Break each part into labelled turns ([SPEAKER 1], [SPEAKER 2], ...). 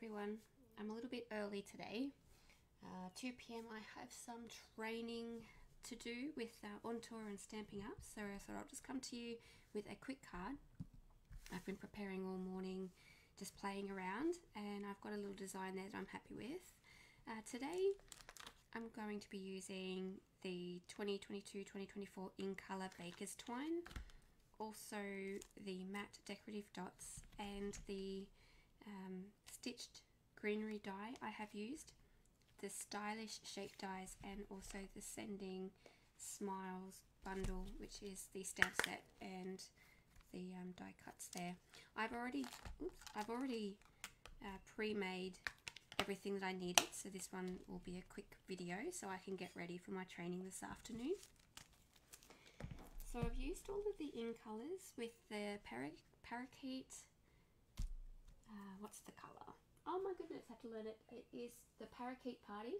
[SPEAKER 1] everyone. I'm a little bit early today. 2 p.m. I have some training to do with On Tour and Stampin' Up, so I thought I'll just come to you with a quick card. I've been preparing all morning, just playing around, and I've got a little design there that I'm happy with. Today I'm going to be using the 2022-2024 in colour Baker's Twine, also the matte decorative dots, and the stitched greenery die I have used, the stylish shape dies, and also the Sending Smiles bundle, which is the stamp set and the die cuts there. I've already pre-made everything that I needed, so this one will be a quick video so I can get ready for my training this afternoon. So I've used all of the in colours with the parakeet. What's the colour? Oh my goodness, I have to learn it. It is the Parakeet Party,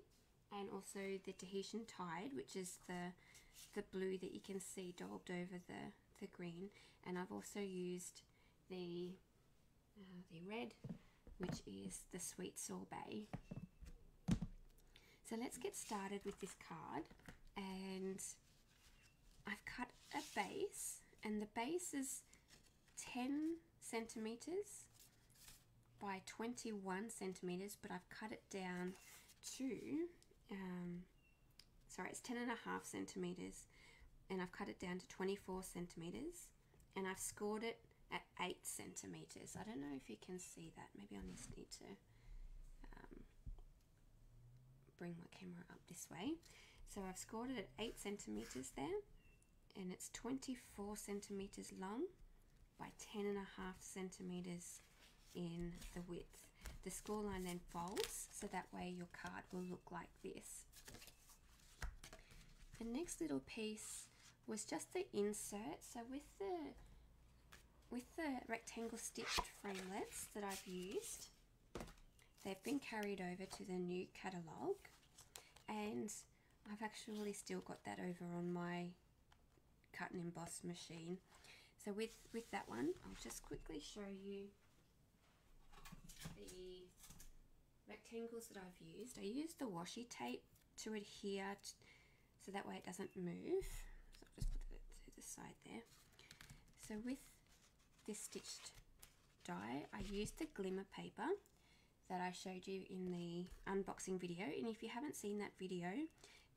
[SPEAKER 1] and also the Tahitian Tide, which is the blue that you can see daubed over the green. And I've also used the red, which is the Sweet Sorbet. So let's get started with this card. And I've cut a base, and the base is 10 centimetres by 21 centimetres, but I've cut it down to, it's 10.5 centimetres, and I've cut it down to 24 centimetres, and I've scored it at 8 centimetres. I don't know if you can see that. Maybe I just need to bring my camera up this way. So I've scored it at 8 centimetres there, and it's 24 centimetres long by 10.5 centimetres in the width. The score line then folds, so that way your card will look like this. The next little piece was just the insert. So with the rectangle stitched framelits that I've used, they've been carried over to the new catalogue, and I've actually still got that over on my cut and emboss machine. So with that one, I'll just quickly show you the rectangles that I've used. I used the washi tape to adhere so that way it doesn't move. So I'll just put it to the side there. So with this stitched die, I used the glimmer paper that I showed you in the unboxing video, and if you haven't seen that video,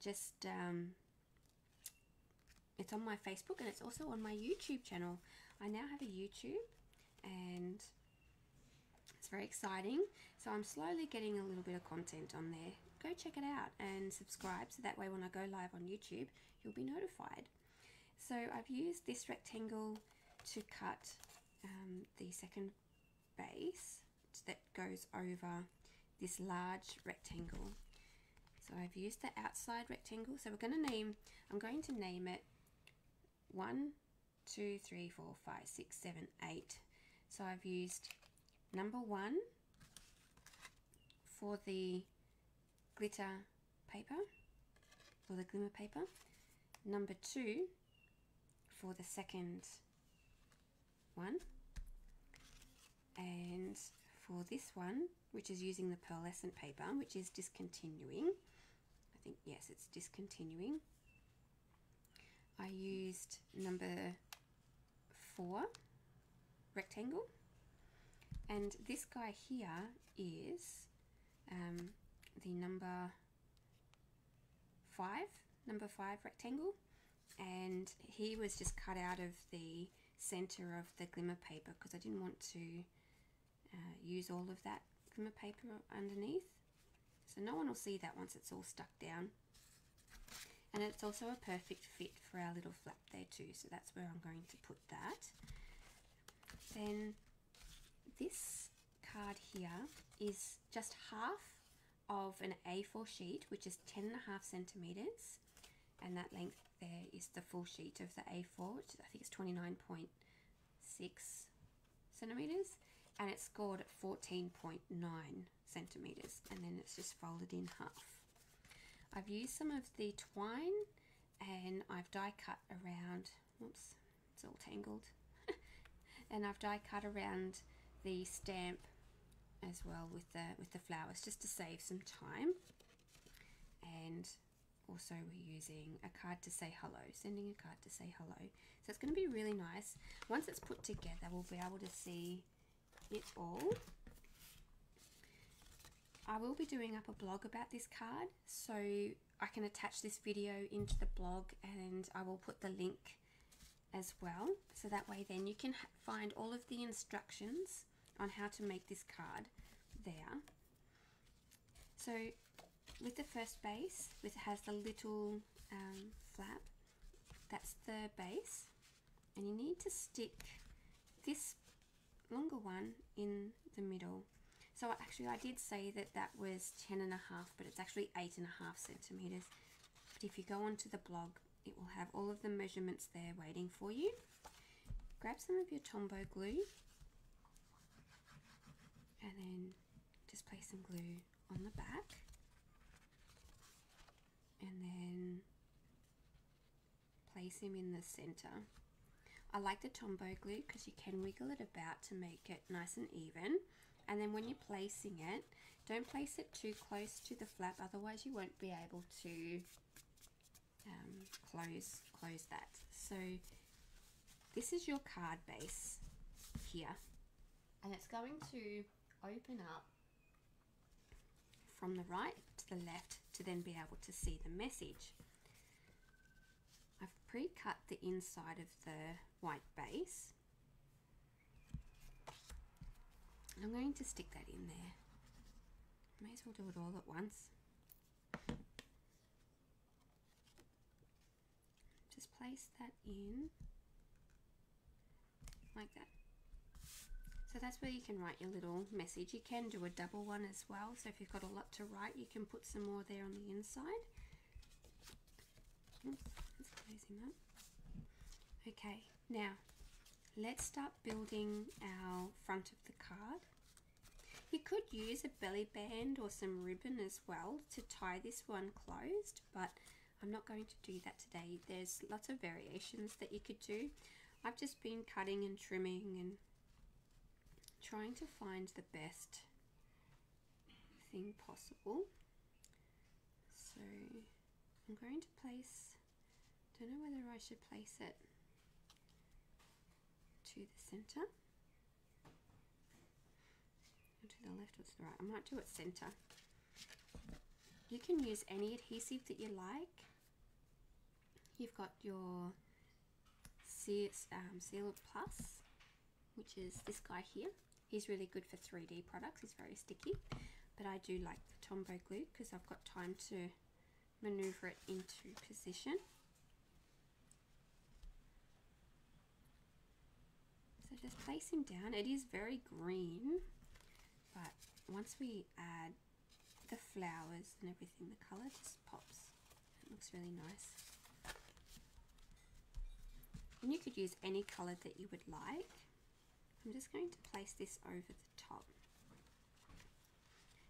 [SPEAKER 1] just it's on my Facebook, and it's also on my YouTube channel. I now have a YouTube, and it's very exciting. So I'm slowly getting a little bit of content on there. Go check it out and subscribe, so that way when I go live on YouTube, you'll be notified. So I've used this rectangle to cut the second base that goes over this large rectangle. So I've used the outside rectangle. So I'm going to name it 1, 2, 3, 4, 5, 6, 7, 8. So I've used number 1 for the glitter paper, or the glimmer paper, number 2 for the second one, and for this one, which is using the pearlescent paper, which is discontinuing. I think, yes, it's discontinuing. I used number 4 rectangle, and this guy here is the number 5 rectangle, and he was just cut out of the center of the glimmer paper because I didn't want to use all of that glimmer paper underneath, so no one will see that once it's all stuck down. And it's also a perfect fit for our little flap there too, so that's where I'm going to put that. Then this card here is just half of an A4 sheet, which is 10.5 centimetres, and that length there is the full sheet of the A4, which I think is 29.6 centimetres, and it's scored at 14.9 centimetres, and then it's just folded in half. I've used some of the twine, and I've die cut around, oops, it's all tangled, and I've die cut around the stamp as well with the flowers, just to save some time. And also we're using a card to say hello, sending a card to say hello. So it's going to be really nice. Once it's put together, we'll be able to see it all. I will be doing up a blog about this card, so I can attach this video into the blog, and I will put the link as well, so that way then you can find all of the instructions on how to make this card there. So with the first base, which has the little flap, that's the base, and you need to stick this longer one in the middle. So actually I did say that that was 10.5, but it's actually 8.5 centimeters. But if you go onto the blog, it will have all of the measurements there waiting for you. Grab some of your Tombow glue, and then just place some glue on the back, and then place him in the center. I like the Tombow glue because you can wiggle it about to make it nice and even. And then when you're placing it, don't place it too close to the flap, otherwise you won't be able to close that. So this is your card base here, and it's going to open up from the right to the left to then be able to see the message. I've pre-cut the inside of the white base. I'm going to stick that in there. May as well do it all at once. Just place that in like that. So that's where you can write your little message. You can do a double one as well, so if you've got a lot to write, you can put some more there on the inside. Oops, that's closing that. Okay, now let's start building our front of the card. You could use a belly band or some ribbon as well to tie this one closed, but I'm not going to do that today. There's lots of variations that you could do. I've just been cutting and trimming and trying to find the best thing possible. So I'm going to place, don't know whether I should place it to the center, or to the left or to the right. I might do it center. You can use any adhesive that you like. You've got your Seal Plus, which is this guy here. He's really good for 3D products. He's very sticky, but I do like the Tombow glue because I've got time to maneuver it into position. So just place him down. It is very green, but once we add the flowers and everything, the colour just pops. It looks really nice. And you could use any colour that you would like. I'm just going to place this over the top.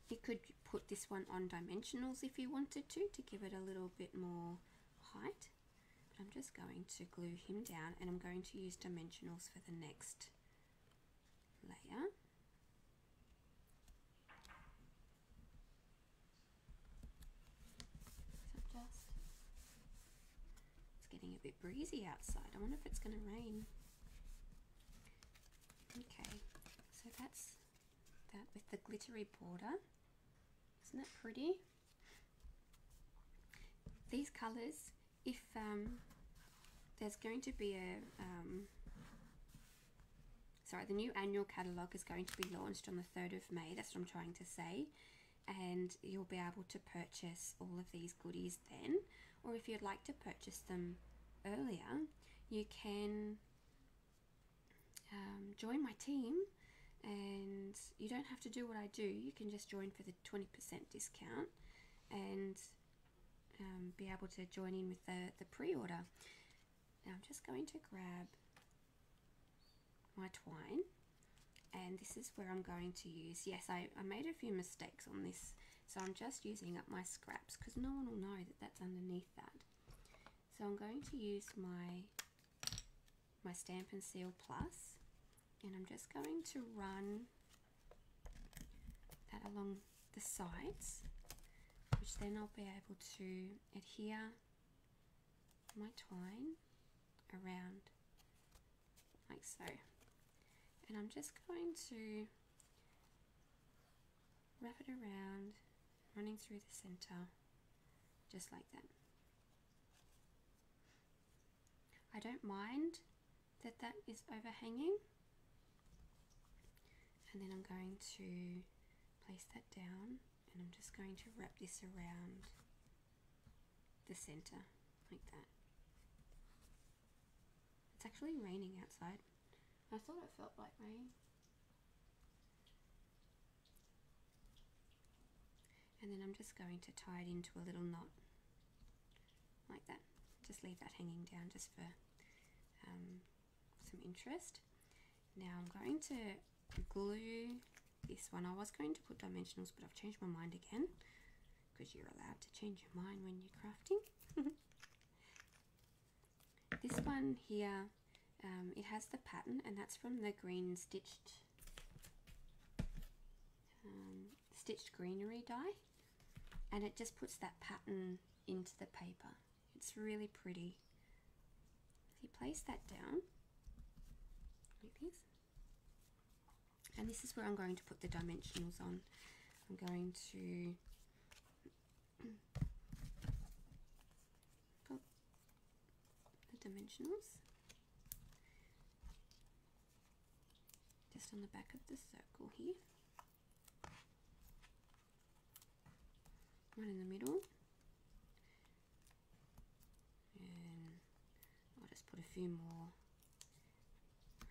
[SPEAKER 1] You could put this one on dimensionals if you wanted to give it a little bit more height. But I'm just going to glue him down, and I'm going to use dimensionals for the next layer. So it's getting a bit breezy outside. I wonder if it's going to rain. Okay, so that's that with the glittery border. Isn't that pretty? These colours, if there's going to be a the new annual catalogue is going to be launched on the 3rd of May. That's what I'm trying to say. And you'll be able to purchase all of these goodies then. Or if you'd like to purchase them earlier, you can join my team, and you don't have to do what I do. You can just join for the 20% discount and be able to join in with the pre-order. Now I'm just going to grab my twine, and this is where I'm going to use, yes, I made a few mistakes on this, so I'm just using up my scraps because no one will know that that's underneath that. So I'm going to use my Stamp and Seal Plus, and I'm just going to run that along the sides, which then I'll be able to adhere my twine around like so. And I'm just going to wrap it around, running through the center, just like that. I don't mind that that is overhanging, and then I'm going to place that down, and I'm just going to wrap this around the center like that. It's actually raining outside. I thought it felt like rain. And then I'm just going to tie it into a little knot like that. Just leave that hanging down just for some interest. Now I'm going to glue this one. I was going to put dimensionals, but I've changed my mind again, because you're allowed to change your mind when you're crafting. This one here, it has the pattern, and that's from the green stitched greenery die, and it just puts that pattern into the paper. It's really pretty. So you place that down like this, and this is where I'm going to put the dimensionals on. I'm going to put the dimensionals just on the back of the circle here, one in the middle, and I'll just put a few more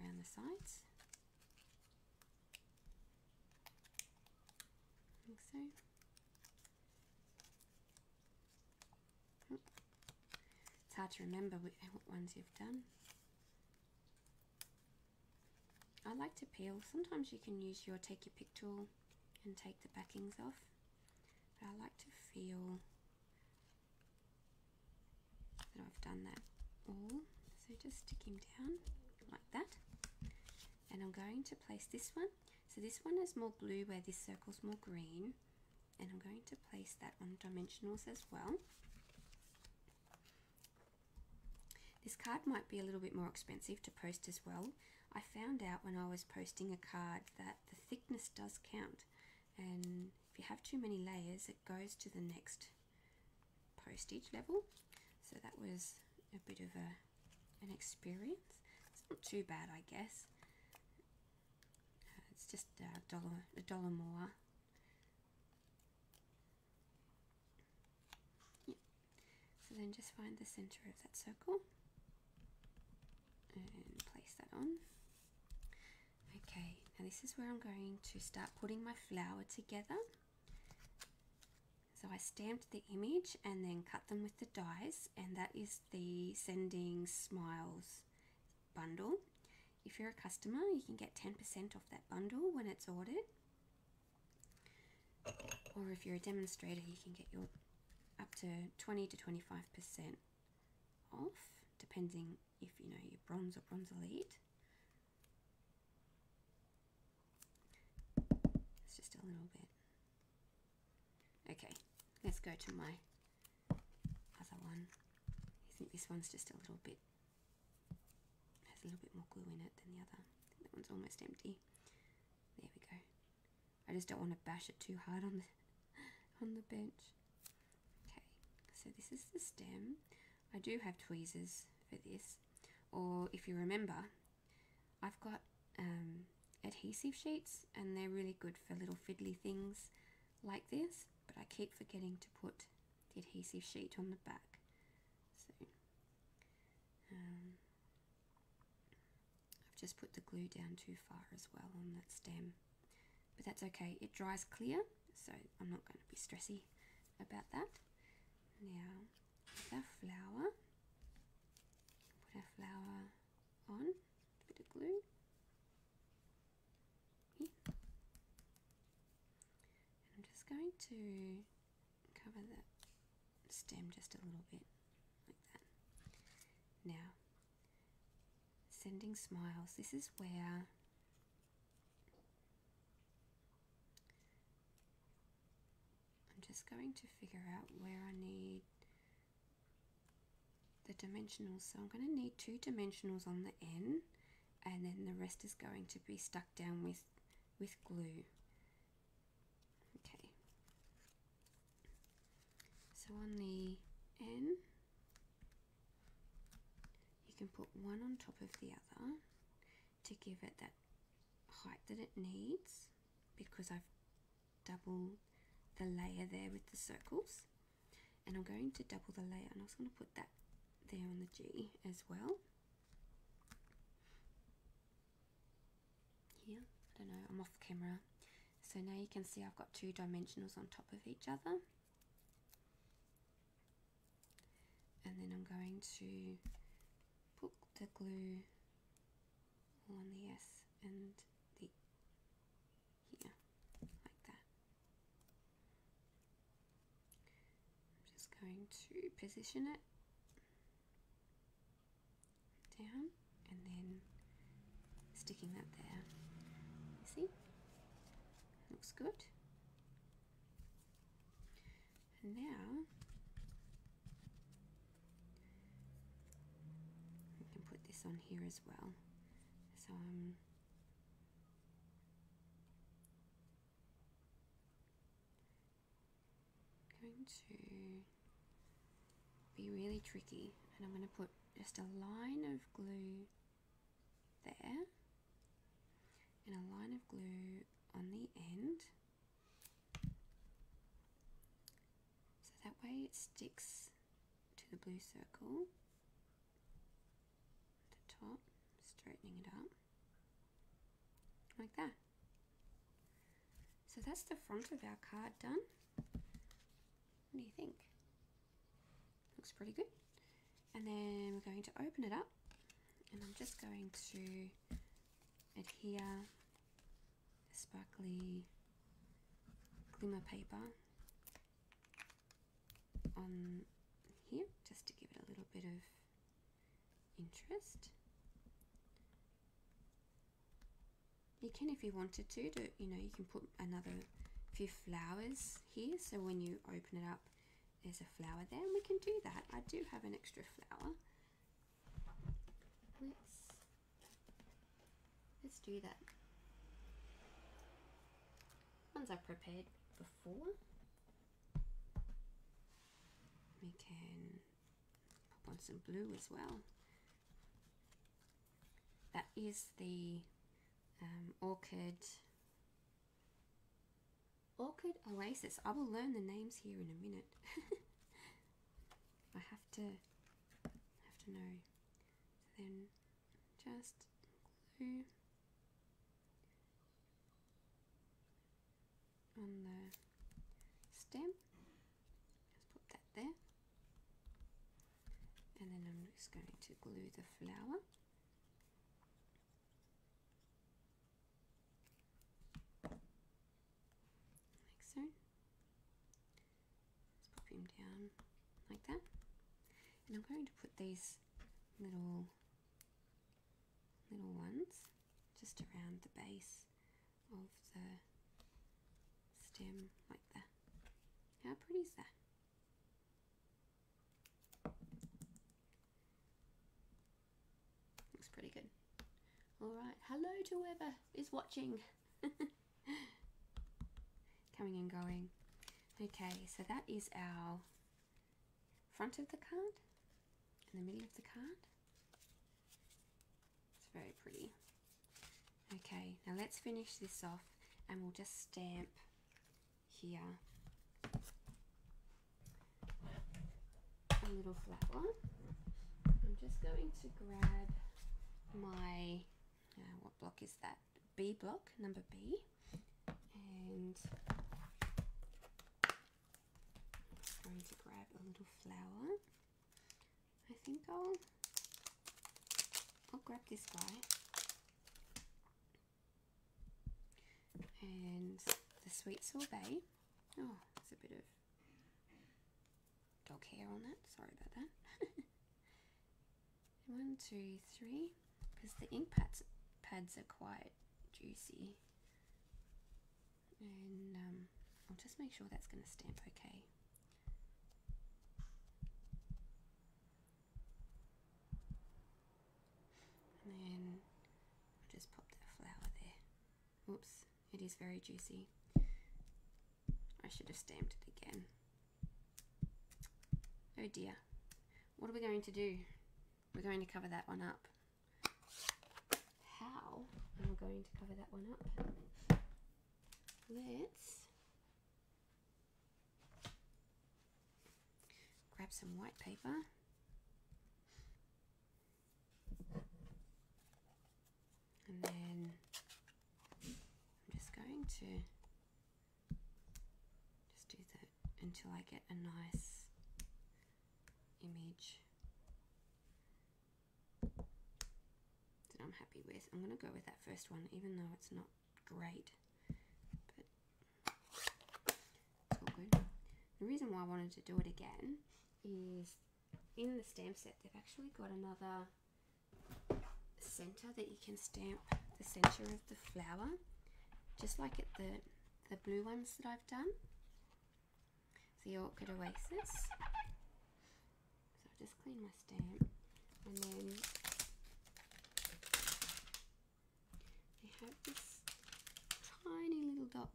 [SPEAKER 1] around the sides, like so. It's hard to remember what ones you've done. I like to peel. Sometimes you can use your take your pick tool and take the backings off, but I like to feel that I've done that all. So just stick him down like that, and I'm going to place this one. So this one is more blue where this circle's more green, and I'm going to place that on dimensionals as well. This card might be a little bit more expensive to post as well. I found out when I was posting a card that the thickness does count, and if you have too many layers it goes to the next postage level. So that was a bit of an experience. It's not too bad, I guess. It's just a dollar more. Yep. So then just find the center of that circle and place that on. Okay, now this is where I'm going to start putting my flower together. So I stamped the image and then cut them with the dies, and that is the Sending Smiles bundle. If you're a customer, you can get 10% off that bundle when it's ordered. Or if you're a demonstrator, you can get your up to 20 to 25% off, depending if you know you're bronze or bronze elite. It's just a little bit. Okay, let's go to my other one. I think this one's just a little bit, has a little bit more glue in it than the other. I think that one's almost empty. There we go. I just don't want to bash it too hard on the bench. Okay, so this is the stem. I do have tweezers for this, or if you remember, I've got adhesive sheets, and they're really good for little fiddly things like this, but I keep forgetting to put the adhesive sheet on the back. So I've just put the glue down too far as well on that stem, but that's okay, it dries clear, so I'm not going to be stressy about that. Now with our flower, put our flower on, a bit of glue. Here. And I'm just going to cover that stem just a little bit like that. Now, Sending Smiles, this is where just going to figure out where I need the dimensionals. So I'm going to need 2 dimensionals on the end, and then the rest is going to be stuck down with glue. Okay. So on the end, you can put one on top of the other to give it that height that it needs, because I've doubled the layer there with the circles, and I'm going to double the layer, and I was going to put that there on the G as well. Here, I don't know, I'm off camera. So now you can see I've got 2 dimensionals on top of each other, and then I'm going to put the glue on the S and the here, like that. I'm just going to position it down and then sticking that there. You see? Looks good. And now we can put this on here as well. So I'm going to be really tricky, and I'm going to put just a line of glue there and a line of glue on the end, so that way it sticks to the blue circle at the top, straightening it up like that. So that's the front of our card done. What do you think? Looks pretty good. And then we're going to open it up, and I'm just going to adhere the sparkly glimmer paper on here, just to give it a little bit of interest. You can, if you wanted to, you know, you can put another few flowers here, so when you open it up there's a flower there, and we can do that. I do have an extra flower. Let's do that. Ones I've prepared before. We can pop on some blue as well. That is the Orchid Oasis. I will learn the names here in a minute. I have to know. So then just glue on the stem. Just put that there. And then I'm just going to glue the flower. Like so. Just pop him down like that. And I'm going to put these little ones just around the base of the stem like that. How pretty is that? Looks pretty good. Alright, hello to whoever is watching. Coming and going. Okay, so that is our front of the card and the middle of the card. It's very pretty. Okay, now let's finish this off, and we'll just stamp here a little flower. I'm just going to grab my, what block is that? B block, number B, and I'm going to grab a little flower. I think I'll grab this guy, and the sweet sorbet. Oh, there's a bit of dog hair on that, sorry about that. 1, 2, 3, because the ink pads are quite juicy, and I'll just make sure that's going to stamp okay. And then I'll just pop that flower there. Oops, it is very juicy. I should have stamped it again. Oh dear. What are we going to do? We're going to cover that one up. How am I going to cover that one up? Let's grab some white paper. And then I'm just going to just do that until I get a nice image that I'm happy with. I'm going to go with that first one, even though it's not great, but it's all good. The reason why I wanted to do it again is in the stamp set they've actually got another center that you can stamp the center of the flower, just like at the blue ones that I've done, the Orchid Oasis. So I'll just clean my stamp, and then they have this tiny little dot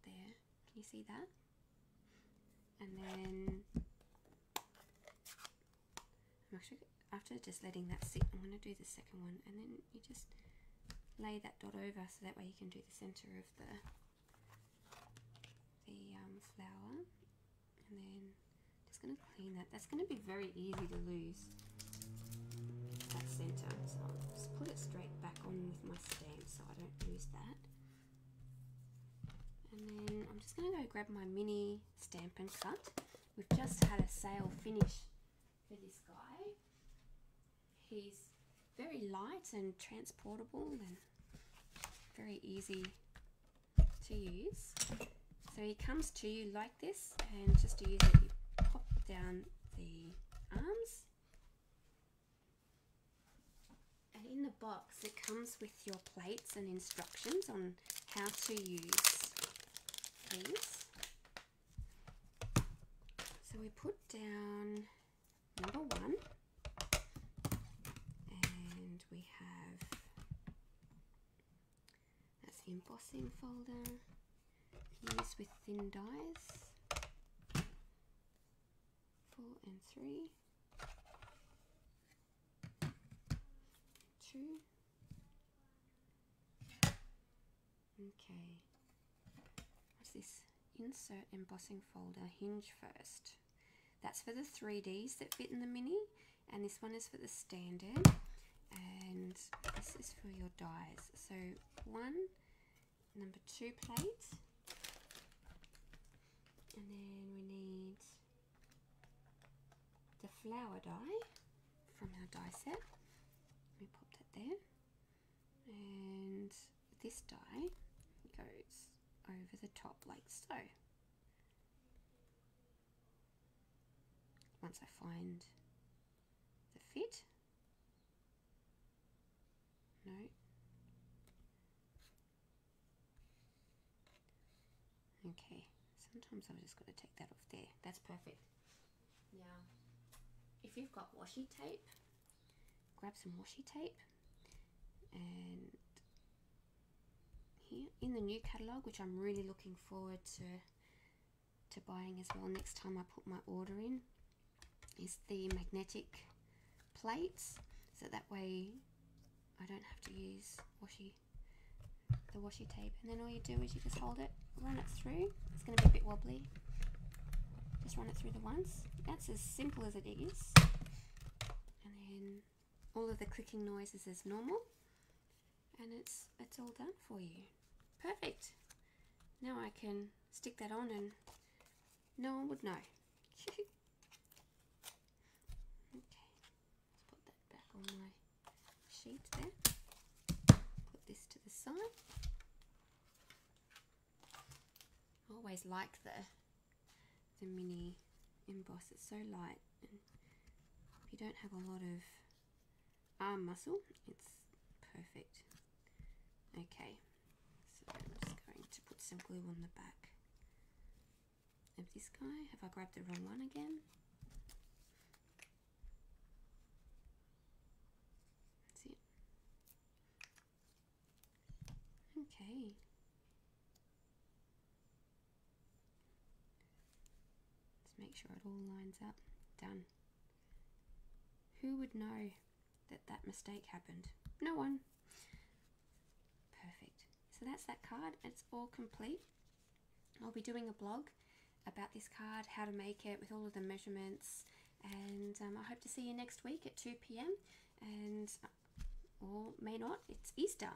[SPEAKER 1] there. Can you see that? And then I'm actually, after just letting that sit, I'm going to do the second one, and then you just lay that dot over so that way you can do the center of the flower. And then just going to clean that. That's going to be very easy to lose, that center, so I'll just put it straight back on with my stamp so I don't lose that. And then I'm just going to go grab my mini Stampin' Cut. We've just had a sale finish for this guy. He's very light and transportable and very easy to use. So he comes to you like this, and just to use it, you pop down the arms. And in the box it comes with your plates and instructions on how to use these. So we put down number 1, and we have, that's the embossing folder, used with thin dies, 4 and 3, 2, okay, what's this? Insert embossing folder, hinge first. That's for the 3Ds that fit in the mini, and this one is for the standard, and this is for your dies. So number 2 plate, and then we need the flower die from our die set. We pop that there, and this die goes over the top like so. Once I find the fit, no, okay, sometimes I've just got to take that off there. That's perfect. Now, if you've got washi tape, grab some washi tape, and here in the new catalogue, which I'm really looking forward to buying as well next time I put my order in, is the magnetic plates, so that way I don't have to use the washi tape. And then all you do is you just hold it, run it through. It's going to be a bit wobbly. Just run it through the once. That's as simple as it is. And then all of the clicking noises is normal, and it's all done for you. Perfect. Now I can stick that on and no one would know. Okay, let's put that back on my sheet there. Put this to the side. I always like the mini emboss. It's so light, and if you don't have a lot of arm muscle, it's perfect. Okay, so I'm just going to put some glue on the back this guy. Have I grabbed the wrong one again? That's it. Okay. Let's make sure it all lines up. Done. Who would know that that mistake happened? No one. Perfect. So that's that card. It's all complete. I'll be doing a blog about this card, how to make it with all of the measurements, and I hope to see you next week at 2 p.m. and or may not, it's Easter,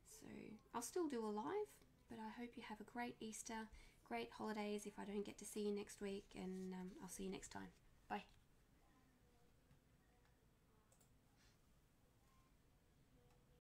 [SPEAKER 1] so I'll still do a live, but I hope you have a great Easter, great holidays if I don't get to see you next week, and I'll see you next time. Bye.